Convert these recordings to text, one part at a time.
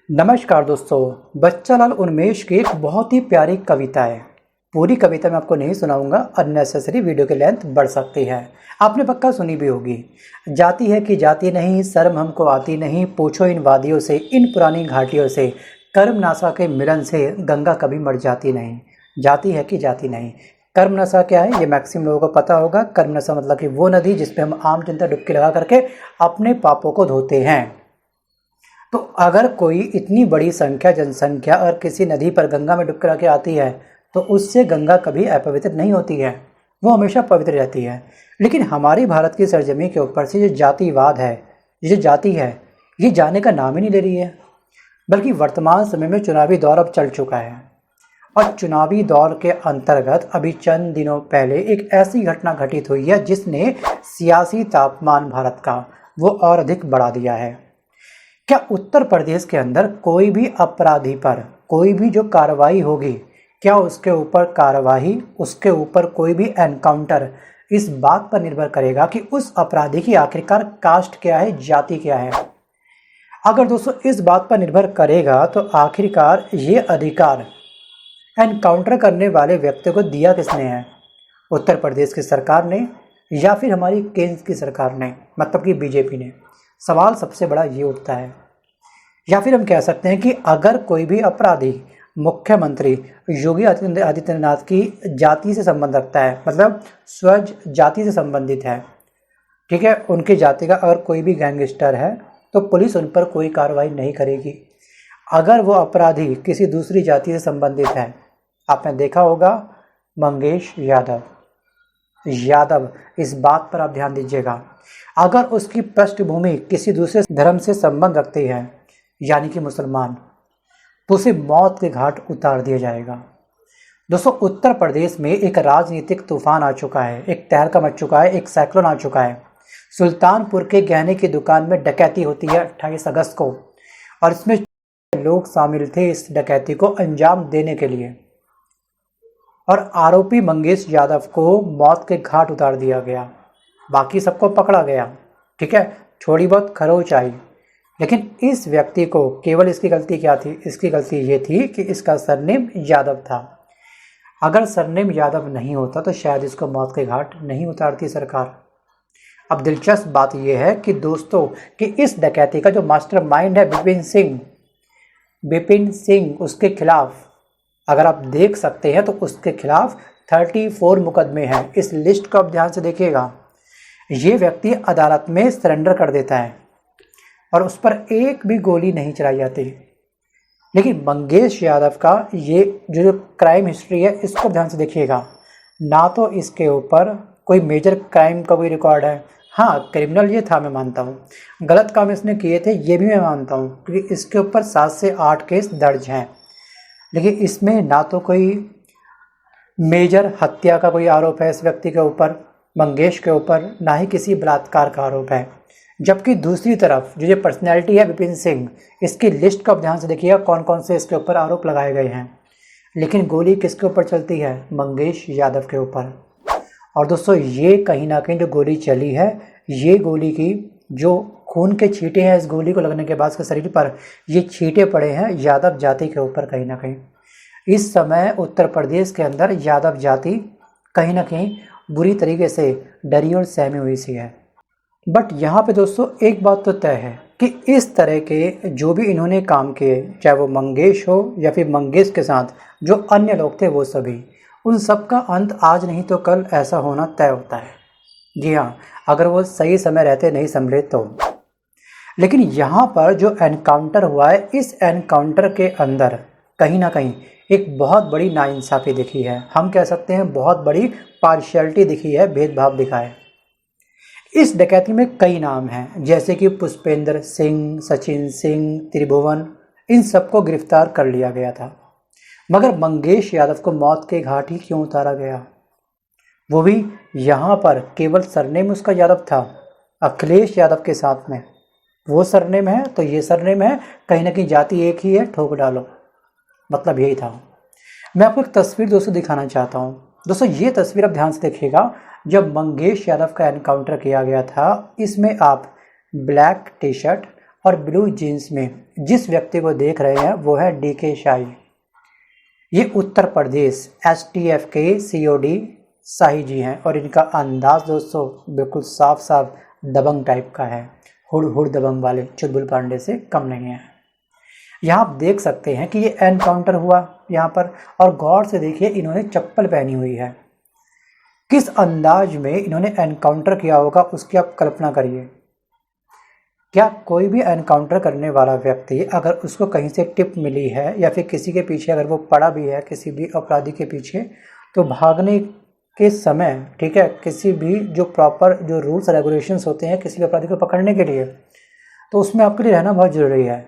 नमस्कार दोस्तों, बच्चालाल उन्मेष की एक बहुत ही प्यारी कविता है। पूरी कविता मैं आपको नहीं सुनाऊंगा, अननेसेसरी वीडियो की लेंथ बढ़ सकती है। आपने पक्का सुनी भी होगी। जाती है कि जाती नहीं, शर्म हमको आती नहीं, पूछो इन वादियों से, इन पुरानी घाटियों से, कर्म नासा के मिलन से गंगा कभी मर जाती नहीं। जाती है कि जाती नहीं। कर्म नशा क्या है ये मैक्सिमम लोगों को पता होगा। कर्म नशा मतलब कि वो नदी जिसपे हम आम जनता डुबकी लगा करके अपने पापों को धोते हैं। तो अगर कोई इतनी बड़ी संख्या जनसंख्या अगर किसी नदी पर गंगा में डुबकी लगा के आती है तो उससे गंगा कभी अपवित्र नहीं होती है, वो हमेशा पवित्र रहती है। लेकिन हमारी भारत की सरजमी के ऊपर से जो जातिवाद है, ये जो जाति है, ये जाने का नाम ही नहीं ले रही है। बल्कि वर्तमान समय में चुनावी दौर अब चल चुका है और चुनावी दौर के अंतर्गत अभी चंद दिनों पहले एक ऐसी घटना घटित हुई है जिसने सियासी तापमान भारत का वो और अधिक बढ़ा दिया है। क्या उत्तर प्रदेश के अंदर कोई भी अपराधी पर कोई भी जो कार्रवाई होगी, क्या उसके ऊपर कार्रवाई, उसके ऊपर कोई भी एनकाउंटर इस बात पर निर्भर करेगा कि उस अपराधी की आखिरकार कास्ट क्या है, जाति क्या है। अगर दोस्तों इस बात पर निर्भर करेगा तो आखिरकार ये अधिकार एनकाउंटर करने वाले व्यक्ति को दिया किसने है? उत्तर प्रदेश की सरकार ने या फिर हमारी केंद्र की सरकार ने, मतलब कि बीजेपी ने। सवाल सबसे बड़ा ये उठता है। या फिर हम कह सकते हैं कि अगर कोई भी अपराधी मुख्यमंत्री योगी आदित्यनाथ की जाति से संबंध रखता है, मतलब स्वज जाति से संबंधित है, ठीक है, उनकी जाति का अगर कोई भी गैंगस्टर है तो पुलिस उन पर कोई कार्रवाई नहीं करेगी। अगर वो अपराधी किसी दूसरी जाति से संबंधित है, आपने देखा होगा मंगेश यादव, इस बात पर आप ध्यान दीजिएगा। अगर उसकी पृष्ठभूमि किसी दूसरे धर्म से संबंध रखती है, यानी कि मुसलमान, तो उसे मौत के घाट उतार दिया जाएगा। दोस्तों उत्तर प्रदेश में एक राजनीतिक तूफान आ चुका है, एक तहलका मच चुका है, एक साइक्लोन आ चुका है। सुल्तानपुर के गहने की दुकान में डकैती होती है 28 अगस्त को, और इसमें लोग शामिल थे इस डकैती को अंजाम देने के लिए, और आरोपी मंगेश यादव को मौत के घाट उतार दिया गया। बाकी सबको पकड़ा गया, ठीक है, थोड़ी बहुत खरोच आई, लेकिन इस व्यक्ति को केवल इसकी गलती क्या थी? इसकी गलती ये थी कि इसका सरनेम यादव था। अगर सरनेम यादव नहीं होता तो शायद इसको मौत के घाट नहीं उतारती सरकार। अब दिलचस्प बात यह है कि दोस्तों कि इस डकैती का जो मास्टरमाइंड है विपिन सिंह, उसके खिलाफ अगर आप देख सकते हैं तो उसके खिलाफ 34 मुकदमे हैं। इस लिस्ट को आप ध्यान से देखिएगा। ये व्यक्ति अदालत में सरेंडर कर देता है और उस पर एक भी गोली नहीं चलाई जाती। लेकिन मंगेश यादव का ये जो क्राइम हिस्ट्री है, इसको ध्यान से देखिएगा। ना तो इसके ऊपर कोई मेजर क्राइम का कोई रिकॉर्ड है। हाँ, क्रिमिनल ये था, मैं मानता हूँ। गलत काम इसने किए थे, ये भी मैं मानता हूँ, क्योंकि इसके ऊपर 7 से 8 केस दर्ज हैं। लेकिन इसमें ना तो कोई मेजर हत्या का कोई आरोप है इस व्यक्ति के ऊपर, मंगेश के ऊपर, ना ही किसी बलात्कार का आरोप है। जबकि दूसरी तरफ जो ये पर्सनैलिटी है विपिन सिंह, इसकी लिस्ट को आप ध्यान से देखिएगा कौन कौन से इसके ऊपर आरोप लगाए गए हैं। लेकिन गोली किसके ऊपर चलती है? मंगेश यादव के ऊपर। और दोस्तों ये कहीं ना कहीं जो गोली चली है, ये गोली की जो खून के छींटे हैं, इस गोली को लगने के बाद इसके शरीर पर ये छींटे पड़े हैं यादव जाति के ऊपर। कहीं ना कहीं इस समय उत्तर प्रदेश के अंदर यादव जाति कहीं ना कहीं बुरी तरीके से डरी और सहमी हुई सी है। बट यहाँ पे दोस्तों एक बात तो तय है कि इस तरह के जो भी इन्होंने काम किए, चाहे वो मंगेश हो या फिर मंगेश के साथ जो अन्य लोग थे वो सभी, उन सब का अंत आज नहीं तो कल ऐसा होना तय होता है। जी हाँ, अगर वो सही समय रहते नहीं संभले तो। लेकिन यहाँ पर जो एनकाउंटर हुआ है, इस एनकाउंटर के अंदर कहीं ना कहीं एक बहुत बड़ी नाइंसाफ़ी दिखी है। हम कह सकते हैं बहुत बड़ी पार्शियलिटी दिखी है, भेदभाव दिखा है। इस डकैती में कई नाम हैं, जैसे कि पुष्पेंद्र सिंह, सचिन सिंह, त्रिभुवन, इन सबको गिरफ्तार कर लिया गया था। मगर मंगेश यादव को मौत के घाट ही क्यों उतारा गया? वो भी यहाँ पर केवल सरनेम उसका यादव था, अखिलेश यादव के साथ में वो सरनेम है तो ये सरनेम है, कहीं ना कहीं जाति एक ही है, ठोक डालो, मतलब यही था। मैं आपको एक तस्वीर दोस्तों दिखाना चाहता हूँ। दोस्तों ये तस्वीर आप ध्यान से देखिएगा। जब मंगेश यादव का एनकाउंटर किया गया था, इसमें आप ब्लैक टी शर्ट और ब्लू जीन्स में जिस व्यक्ति को देख रहे हैं वो है DK शाही। ये उत्तर प्रदेश STF के COD शाही जी हैं और इनका अंदाज दोस्तों बिल्कुल साफ साफ दबंग टाइप का है, हुड़ दबंग वाले चुलबुल पांडे से कम नहीं है। यहाँ आप देख सकते हैं कि ये एनकाउंटर हुआ यहाँ पर, और गौर से देखिए इन्होंने चप्पल पहनी हुई है। किस अंदाज में इन्होंने एनकाउंटर किया होगा उसकी आप कल्पना करिए। क्या कोई भी एनकाउंटर करने वाला व्यक्ति अगर उसको कहीं से टिप मिली है या फिर किसी के पीछे अगर वो पड़ा भी है किसी भी अपराधी के पीछे, तो भागने के समय, ठीक है, किसी भी जो प्रॉपर जो रूल्स रेगुलेशंस होते हैं किसी भी अपराधी को पकड़ने के लिए, तो उसमें आपके लिए रहना बहुत ज़रूरी है।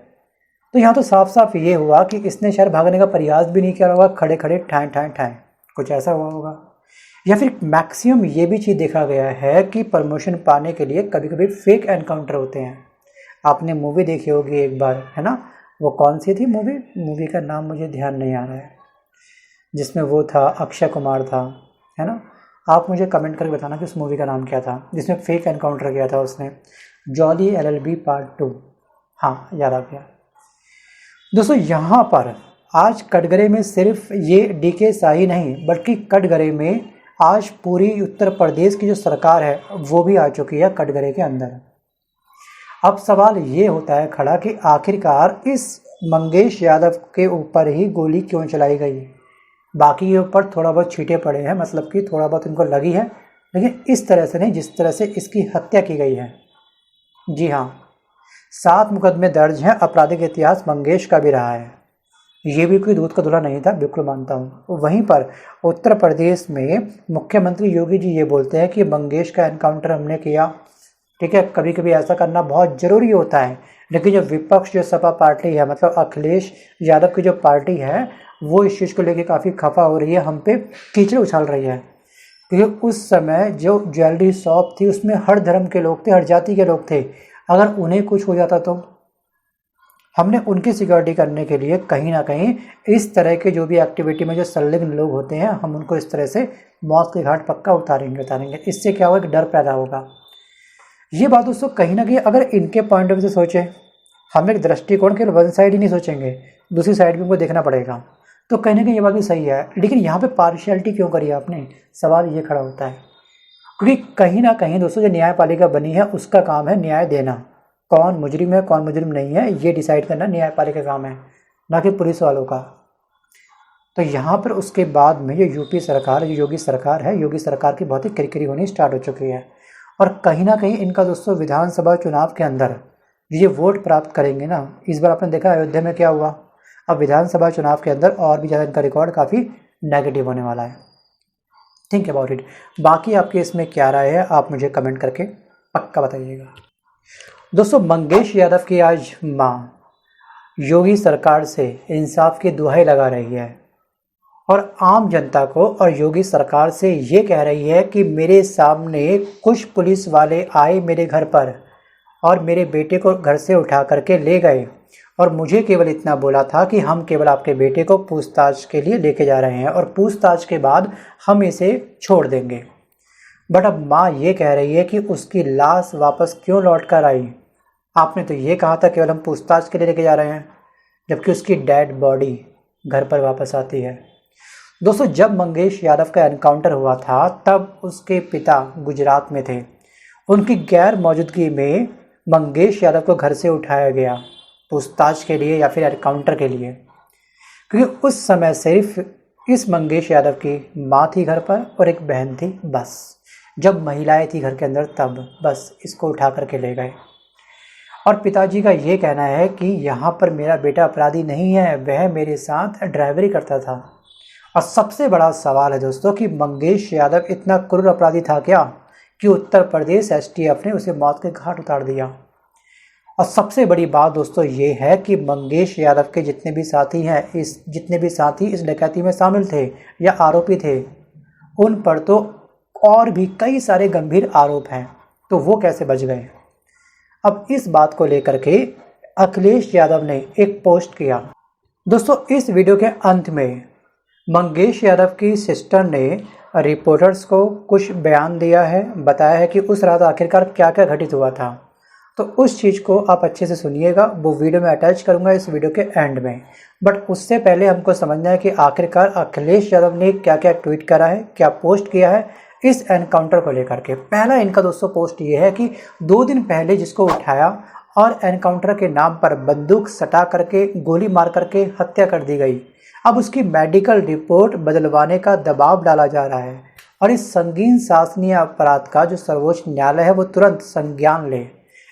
तो यहाँ तो साफ साफ ये हुआ कि इसने शायद भागने का प्रयास भी नहीं किया होगा, खड़े खड़े ठाएँ ठाएँ ठाएँ कुछ ऐसा हुआ होगा। या फिर मैक्सिमम ये भी चीज़ देखा गया है कि प्रमोशन पाने के लिए कभी कभी फेक एनकाउंटर होते हैं। आपने मूवी देखी होगी एक बार, है ना, वो कौन सी थी मूवी का नाम मुझे ध्यान नहीं आ रहा है, जिसमें वो था अक्षय कुमार था, है ना। आप मुझे कमेंट करके बताना कि उस मूवी का नाम क्या था जिसमें फेक एनकाउंटर किया था उसने, जॉली LLB Part 2। हाँ, याद आ गया दोस्तों। यहाँ पर आज कटघरे में सिर्फ ये DK शाही नहीं बल्कि कटघरे में आज पूरी उत्तर प्रदेश की जो सरकार है वो भी आ चुकी है कटघरे के अंदर। अब सवाल ये होता है खड़ा कि आखिरकार इस मंगेश यादव के ऊपर ही गोली क्यों चलाई गई। बाकी के ऊपर थोड़ा बहुत छींटे पड़े हैं, मतलब कि थोड़ा बहुत इनको लगी है, लेकिन इस तरह से नहीं जिस तरह से इसकी हत्या की गई है। जी हाँ, 7 मुकदमे दर्ज हैं, आपराधिक इतिहास मंगेश का भी रहा है, ये भी कोई दूध का धुला नहीं था, बिल्कुल मानता हूँ। वहीं पर उत्तर प्रदेश में मुख्यमंत्री योगी जी ये बोलते हैं कि मंगेश का एनकाउंटर हमने किया, ठीक है, कभी कभी ऐसा करना बहुत ज़रूरी होता है, लेकिन जो विपक्ष जो सपा पार्टी है, मतलब अखिलेश यादव की जो पार्टी है, वो इस चीज़ को लेकर काफ़ी खफा हो रही है, हम पे कीचड़ उछाल रही है। क्योंकि उस समय जो ज्वेलरी शॉप थी उसमें हर धर्म के लोग थे, हर जाति के लोग थे, अगर उन्हें कुछ हो जाता तो हमने उनकी सिक्योरिटी करने के लिए कहीं ना कहीं इस तरह के जो भी एक्टिविटी में जो संलग्न लोग होते हैं हम उनको इस तरह से मौत के घाट पक्का उतारेंगे। इससे क्या होगा कि डर पैदा होगा। ये बात दोस्तों कहीं ना कहीं अगर इनके पॉइंट ऑफ व्यू से सोचें, हम एक दृष्टिकोण केवल वन साइड ही नहीं सोचेंगे, दूसरी साइड भी उनको देखना पड़ेगा, तो कहीं ना कहीं ये बात भी सही है। लेकिन यहाँ पे पार्शियलिटी क्यों करी आपने, सवाल ये खड़ा होता है। क्योंकि कहीं ना कहीं दोस्तों जो न्यायपालिका बनी है उसका काम है न्याय देना, कौन मुजरिम है कौन मुजरिम नहीं है ये डिसाइड करना न्यायपालिका का काम है, ना कि पुलिस वालों का। तो यहाँ पर उसके बाद में जो यूपी सरकार, जो योगी सरकार है, योगी सरकार की बहुत ही किरकिरी होनी स्टार्ट हो चुकी है। और कहीं ना कहीं इनका दोस्तों विधानसभा चुनाव के अंदर ये वोट प्राप्त करेंगे ना। इस बार आपने देखा अयोध्या में क्या हुआ, अब विधानसभा चुनाव के अंदर और भी ज़्यादा इनका रिकॉर्ड काफ़ी नेगेटिव होने वाला है। Think about it. बाकी आपके इसमें क्या राय है आप मुझे कमेंट करके पक्का बताइएगा। दोस्तों मंगेश यादव की आज माँ योगी सरकार से इंसाफ की दुहाई लगा रही है और आम जनता को और योगी सरकार से ये कह रही है कि मेरे सामने कुछ पुलिस वाले आए मेरे घर पर और मेरे बेटे को घर से उठा करके ले गए और मुझे केवल इतना बोला था कि हम केवल आपके बेटे को पूछताछ के लिए लेके जा रहे हैं और पूछताछ के बाद हम इसे छोड़ देंगे। बट अब माँ ये कह रही है कि उसकी लाश वापस क्यों लौट कर आई, आपने तो ये कहा था केवल हम पूछताछ के लिए लेके जा रहे हैं, जबकि उसकी डेड बॉडी घर पर वापस आती है। दोस्तों जब मंगेश यादव का एनकाउंटर हुआ था तब उसके पिता गुजरात में थे, उनकी गैर मौजूदगी में मंगेश यादव को घर से उठाया गया पूछताछ के लिए या फिर एनकाउंटर के लिए, क्योंकि उस समय सिर्फ इस मंगेश यादव की माँ थी घर पर और एक बहन थी, बस। जब महिलाएं थी घर के अंदर तब बस इसको उठा करके ले गए। और पिताजी का ये कहना है कि यहाँ पर मेरा बेटा अपराधी नहीं है, वह मेरे साथ ड्राइवरी करता था। और सबसे बड़ा सवाल है दोस्तों कि मंगेश यादव इतना क्रूर अपराधी था क्या कि उत्तर प्रदेश STF ने उसे मौत के घाट उतार दिया। और सबसे बड़ी बात दोस्तों ये है कि मंगेश यादव के जितने भी साथी इस डकैती में शामिल थे या आरोपी थे, उन पर तो और भी कई सारे गंभीर आरोप हैं, तो वो कैसे बच गए। अब इस बात को लेकर के अखिलेश यादव ने एक पोस्ट किया। दोस्तों इस वीडियो के अंत में मंगेश यादव की सिस्टर ने रिपोर्टर्स को कुछ बयान दिया है, बताया है कि उस रात आखिरकार क्या क्या घटित हुआ था। तो उस चीज़ को आप अच्छे से सुनिएगा, वो वीडियो में अटैच करूँगा इस वीडियो के एंड में। बट उससे पहले हमको समझना है कि आखिरकार अखिलेश यादव ने क्या क्या ट्वीट करा है, क्या पोस्ट किया है इस एनकाउंटर को लेकर के। पहला इनका दोस्तों पोस्ट ये है कि 2 दिन पहले जिसको उठाया और एनकाउंटर के नाम पर बंदूक सटा करके गोली मार करके हत्या कर दी गई, अब उसकी मेडिकल रिपोर्ट बदलवाने का दबाव डाला जा रहा है और इस संगीन शासनीय अपराध का जो सर्वोच्च न्यायालय है वो तुरंत संज्ञान ले,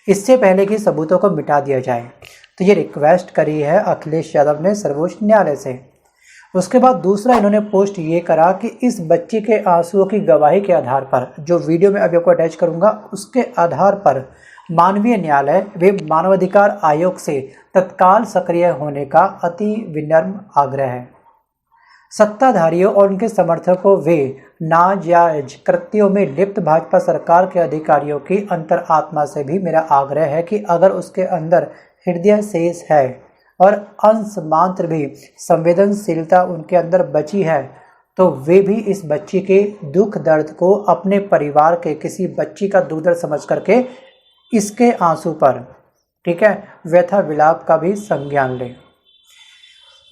इससे पहले कि सबूतों को मिटा दिया जाए। तो ये रिक्वेस्ट करी है अखिलेश यादव ने सर्वोच्च न्यायालय से। उसके बाद दूसरा इन्होंने पोस्ट ये करा कि इस बच्ची के आंसुओं की गवाही के आधार पर, जो वीडियो में अभी आपको अटैच करूंगा, उसके आधार पर मानवीय न्यायालय व मानवाधिकार आयोग से तत्काल सक्रिय होने का अति विनम्र आग्रह है। सत्ताधारियों और उनके समर्थकों वे नाजायज कृत्यों में लिप्त भाजपा सरकार के अधिकारियों की अंतरात्मा से भी मेरा आग्रह है कि अगर उसके अंदर हृदय शेष है और अंश मात्र भी संवेदनशीलता उनके अंदर बची है तो वे भी इस बच्ची के दुख दर्द को अपने परिवार के किसी बच्ची का दुख दर्द समझ करके इसके आंसू पर, ठीक है, व्यथा विलाप का भी संज्ञान लें।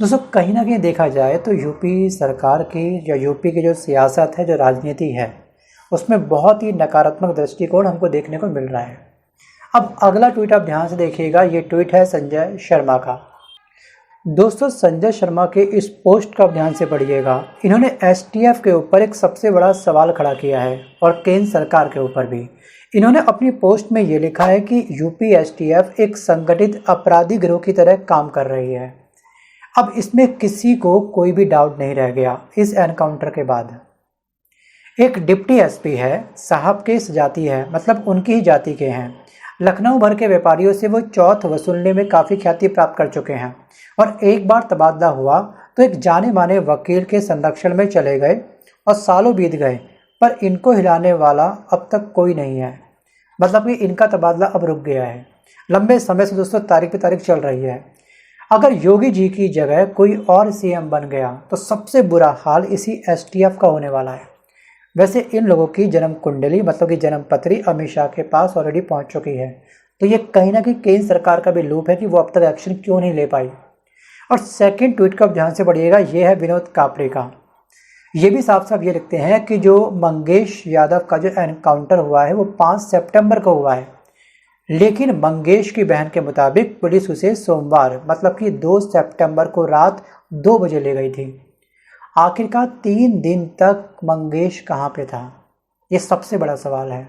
दोस्तों कहीं ना कहीं देखा जाए तो यूपी सरकार की या यूपी की जो सियासत है, जो राजनीति है, उसमें बहुत ही नकारात्मक दृष्टिकोण हमको देखने को मिल रहा है। अब अगला ट्वीट आप ध्यान से देखिएगा, ये ट्वीट है संजय शर्मा का। दोस्तों संजय शर्मा के इस पोस्ट का ध्यान से पढ़िएगा। इन्होंने एसटीएफ के ऊपर एक सबसे बड़ा सवाल खड़ा किया है और केंद्र सरकार के ऊपर भी। इन्होंने अपनी पोस्ट में ये लिखा है कि यूपी एसटीएफ एक संगठित अपराधी गिरोह की तरह काम कर रही है। अब इसमें किसी को कोई भी डाउट नहीं रह गया इस एनकाउंटर के बाद। एक डिप्टी एसपी है, साहब के जाति है, मतलब उनकी ही जाति के हैं। लखनऊ भर के व्यापारियों से वो चौथ वसूलने में काफ़ी ख्याति प्राप्त कर चुके हैं और एक बार तबादला हुआ तो एक जाने माने वकील के संरक्षण में चले गए और सालों बीत गए, पर इनको हिलाने वाला अब तक कोई नहीं है। मतलब कि इनका तबादला अब रुक गया है। लंबे समय से दोस्तों तारीख पे तारीख चल रही है। अगर योगी जी की जगह कोई और सीएम बन गया तो सबसे बुरा हाल इसी एसटीएफ का होने वाला है। वैसे इन लोगों की जन्म कुंडली, मतलब कि जन्म पत्री अमित शाह के पास ऑलरेडी पहुंच चुकी है। तो ये कहीं ना कहीं केंद्र सरकार का भी लूप है कि वो अब तक एक्शन क्यों नहीं ले पाई। और सेकंड ट्वीट का आप ध्यान से पढ़िएगा, ये है विनोद कापरे का। ये भी साफ साफ ये लिखते हैं कि जो मंगेश यादव का जो एनकाउंटर हुआ है वो 5 सितंबर को हुआ है, लेकिन मंगेश की बहन के मुताबिक पुलिस उसे सोमवार, मतलब कि 2 सितंबर को रात 2 बजे ले गई थी। आखिरकार 3 दिन तक मंगेश कहाँ पे था, ये सबसे बड़ा सवाल है।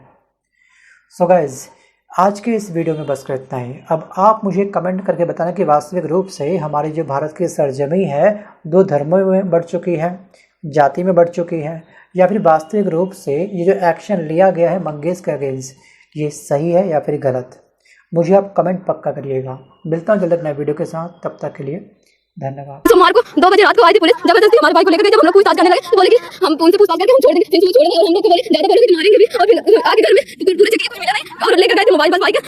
सो गाइज आज के इस वीडियो में बस कर इतना ही। अब आप मुझे कमेंट करके बताना कि वास्तविक रूप से हमारी जो भारत की सरजमी है 2 धर्मों में बढ़ चुकी है, जाति में बढ़ चुकी है, या फिर वास्तविक रूप से ये जो एक्शन लिया गया है मंगेश के अगेंस्ट, ये सही है या फिर गलत। मुझे आप कमेंट पक्का करिएगा। मिलता हूँ जल्द नए वीडियो के साथ, तब तक के लिए धन्यवाद। सोमवार को 2 बजे रात को आई थी पुलिस, जबरदस्ती हमारे भाई को लेकर गई। जब हम लोग पूछताछ करने लगे तो बोले कि हम उनसे पूछताछ करके हम छोड़ देंगे, और हम लोग को बोले ज्यादा बोलोगे तो मारेंगे भी, और फिर आगे घर में पूरे चेक किया, कुछ मिला नहीं, और लेकर गए थे मोबाइल बस भाई का।